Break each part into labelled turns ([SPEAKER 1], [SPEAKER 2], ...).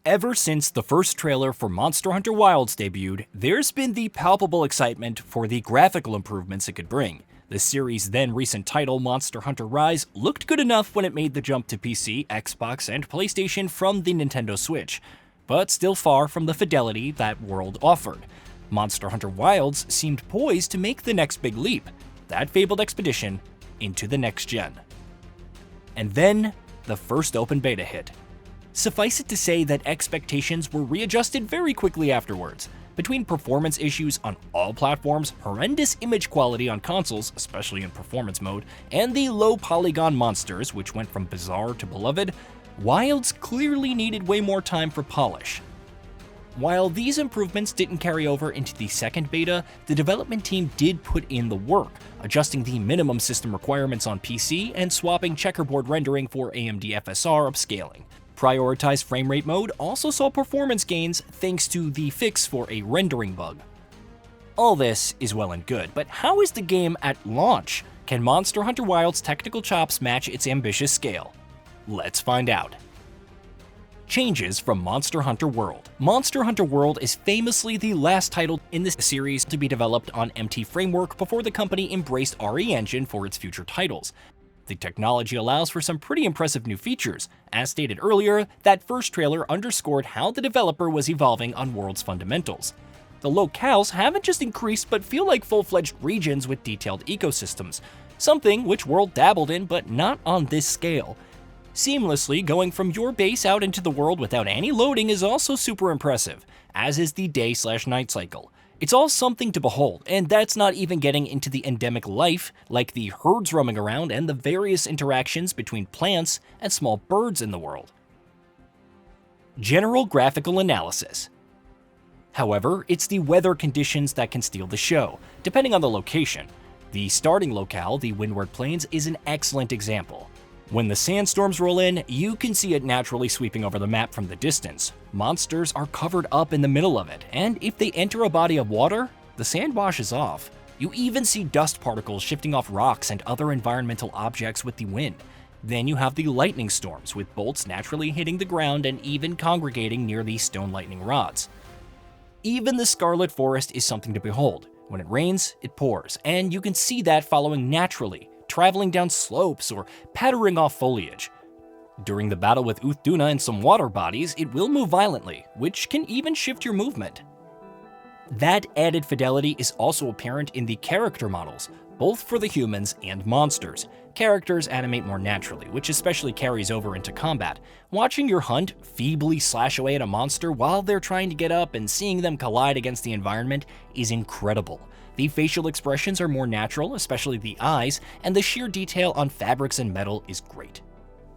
[SPEAKER 1] Ever since the first trailer for Monster Hunter Wilds debuted, there's been the palpable excitement for the graphical improvements it could bring. The series' then recent title, Monster Hunter Rise, looked good enough when it made the jump to PC, Xbox, and PlayStation from the Nintendo Switch, but still far from the fidelity that world offered. Monster Hunter Wilds seemed poised to make the next big leap, that fabled expedition into the next gen. And then, the first open beta hit. Suffice it to say that expectations were readjusted very quickly afterwards. Between performance issues on all platforms, horrendous image quality on consoles, especially in performance mode, and the low polygon monsters, which went from bizarre to beloved, Wilds clearly needed way more time for polish. While these improvements didn't carry over into the second beta, the development team did put in the work, adjusting the minimum system requirements on PC and swapping checkerboard rendering for AMD FSR upscaling. Prioritized frame rate mode also saw performance gains thanks to the fix for a rendering bug. All this is well and good, but how is the game at launch? Can Monster Hunter Wilds' technical chops match its ambitious scale? Let's find out. Changes from Monster Hunter World. Monster Hunter World is famously the last title in this series to be developed on MT Framework before the company embraced RE Engine for its future titles. The technology allows for some pretty impressive new features. As stated earlier, that first trailer underscored how the developer was evolving on World's fundamentals. The locales haven't just increased but feel like full-fledged regions with detailed ecosystems, something which World dabbled in but not on this scale. Seamlessly going from your base out into the world without any loading is also super impressive, as is the day/night cycle. It's all something to behold, and that's not even getting into the endemic life, like the herds roaming around and the various interactions between plants and small birds in the world. General graphical analysis. However, it's the weather conditions that can steal the show, depending on the location. The starting locale, the Windward Plains, is an excellent example. When the sandstorms roll in, you can see it naturally sweeping over the map from the distance. Monsters are covered up in the middle of it, and if they enter a body of water, the sand washes off. You even see dust particles shifting off rocks and other environmental objects with the wind. Then you have the lightning storms, with bolts naturally hitting the ground and even congregating near the stone lightning rods. Even the Scarlet Forest is something to behold. When it rains, it pours, and you can see that following naturally, traveling down slopes or pattering off foliage. During the battle with Uthduna and some water bodies, it will move violently, which can even shift your movement. That added fidelity is also apparent in the character models, both for the humans and monsters. Characters animate more naturally, which especially carries over into combat. Watching your hunt feebly slash away at a monster while they're trying to get up and seeing them collide against the environment is incredible. The facial expressions are more natural, especially the eyes, and the sheer detail on fabrics and metal is great.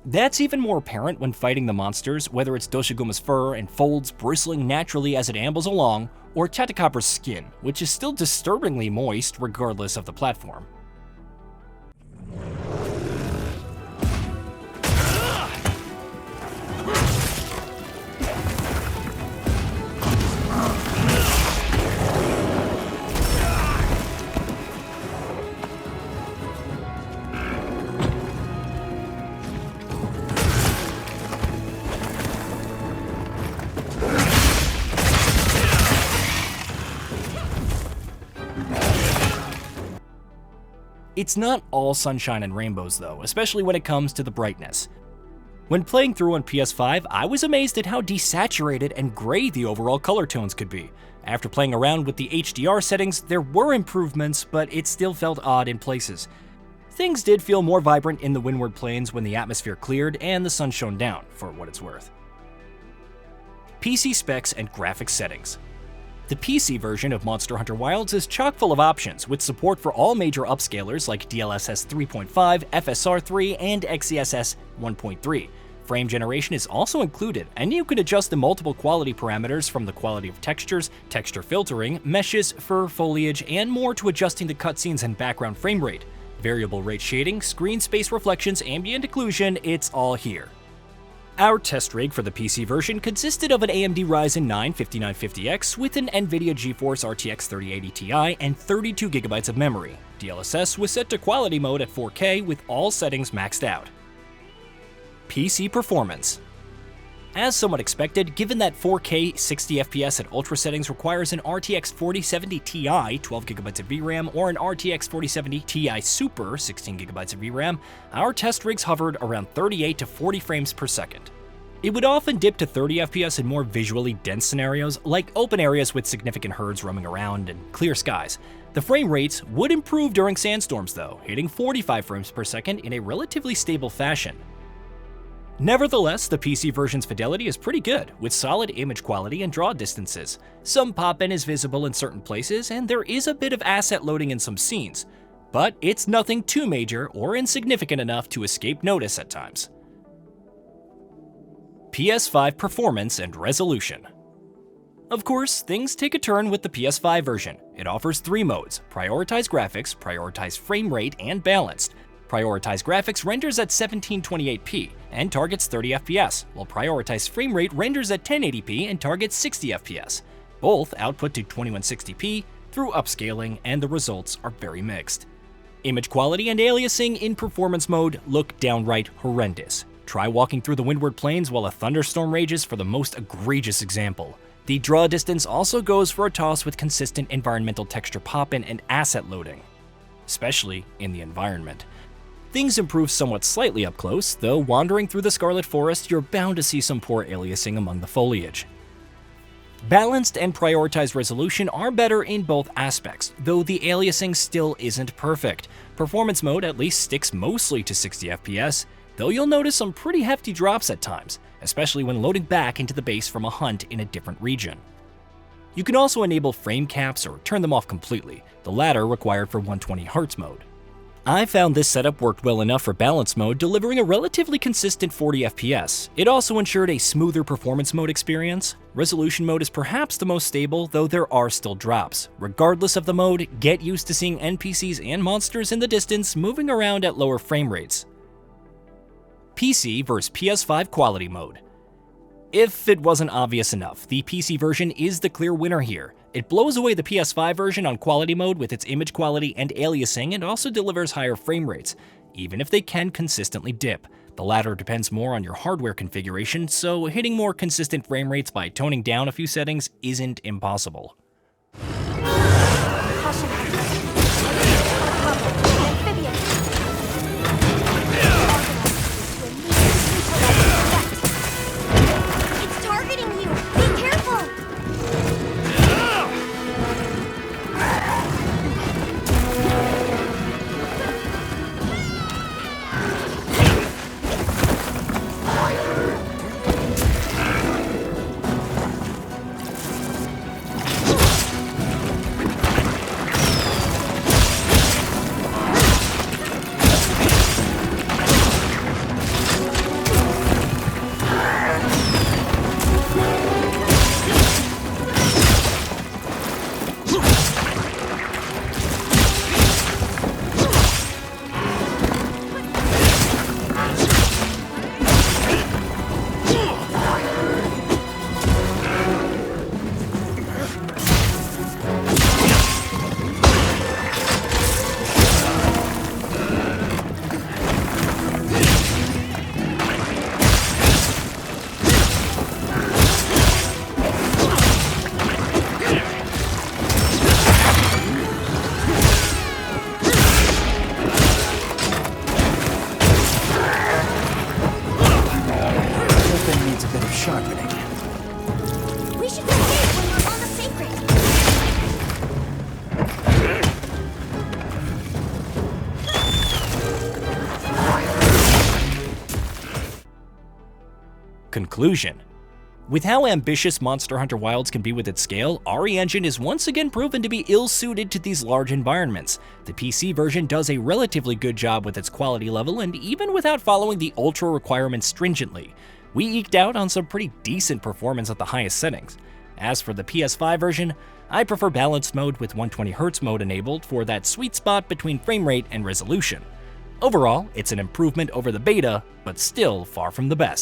[SPEAKER 1] That's even more apparent when fighting the monsters, whether it's Doshiguma's fur and folds bristling naturally as it ambles along, or Tatacobra's skin, which is still disturbingly moist regardless of the platform. It's not all sunshine and rainbows though, especially when it comes to the brightness. When playing through on PS5, I was amazed at how desaturated and gray the overall color tones could be. After playing around with the HDR settings, there were improvements, but it still felt odd in places. Things did feel more vibrant in the Windward Plains when the atmosphere cleared and the sun shone down, for what it's worth. PC specs and graphics settings. The PC version of Monster Hunter Wilds is chock full of options, with support for all major upscalers like DLSS 3.5, FSR 3, and XeSS 1.3. Frame generation is also included, and you can adjust the multiple quality parameters from the quality of textures, texture filtering, meshes, fur, foliage, and more to adjusting the cutscenes and background frame rate. Variable rate shading, screen space reflections, ambient occlusion, it's all here. Our test rig for the PC version consisted of an AMD Ryzen 9 5950X with an NVIDIA GeForce RTX 3080 Ti and 32GB of memory. DLSS was set to quality mode at 4K with all settings maxed out. PC performance. As somewhat expected, given that 4K 60fps at ultra settings requires an RTX 4070 Ti 12GB of VRAM or an RTX 4070 Ti Super 16GB of VRAM, our test rigs hovered around 38 to 40 frames per second. It would often dip to 30fps in more visually dense scenarios, like open areas with significant herds roaming around and clear skies. The frame rates would improve during sandstorms though, hitting 45 frames per second in a relatively stable fashion. Nevertheless, the PC version's fidelity is pretty good, with solid image quality and draw distances. Some pop-in is visible in certain places, and there is a bit of asset loading in some scenes, but it's nothing too major or insignificant enough to escape notice at times. PS5 performance and resolution. Of course, things take a turn with the PS5 version. It offers 3 modes: prioritize graphics, prioritize frame rate, and balanced. Prioritize graphics renders at 1728p and targets 30fps, while prioritize frame rate renders at 1080p and targets 60fps. Both output to 2160p through upscaling, and the results are very mixed. Image quality and aliasing in performance mode look downright horrendous. Try walking through the windward plains while a thunderstorm rages for the most egregious example. The draw distance also goes for a toss with consistent environmental texture pop-in and asset loading, especially in the environment. Things improve somewhat slightly up close, though wandering through the Scarlet Forest, you're bound to see some poor aliasing among the foliage. Balanced and prioritized resolution are better in both aspects, though the aliasing still isn't perfect. Performance mode at least sticks mostly to 60fps, though you'll notice some pretty hefty drops at times, especially when loading back into the base from a hunt in a different region. You can also enable frame caps or turn them off completely, the latter required for 120Hz mode. I found this setup worked well enough for balance mode, delivering a relatively consistent 40fps. It also ensured a smoother performance mode experience. Resolution mode is perhaps the most stable, though there are still drops. Regardless of the mode, get used to seeing NPCs and monsters in the distance moving around at lower frame rates. PC vs PS5 quality mode. If it wasn't obvious enough, the PC version is the clear winner here. It blows away the PS5 version on quality mode with its image quality and aliasing, and also delivers higher frame rates, even if they can consistently dip. The latter depends more on your hardware configuration, so hitting more consistent frame rates by toning down a few settings isn't impossible. Conclusion. With how ambitious Monster Hunter Wilds can be with its scale, RE Engine is once again proven to be ill-suited to these large environments. The PC version does a relatively good job with its quality level, and even without following the ultra requirements stringently, we eked out on some pretty decent performance at the highest settings. As for the PS5 version, I prefer balanced mode with 120Hz mode enabled for that sweet spot between frame rate and resolution. Overall, it's an improvement over the beta, but still far from the best.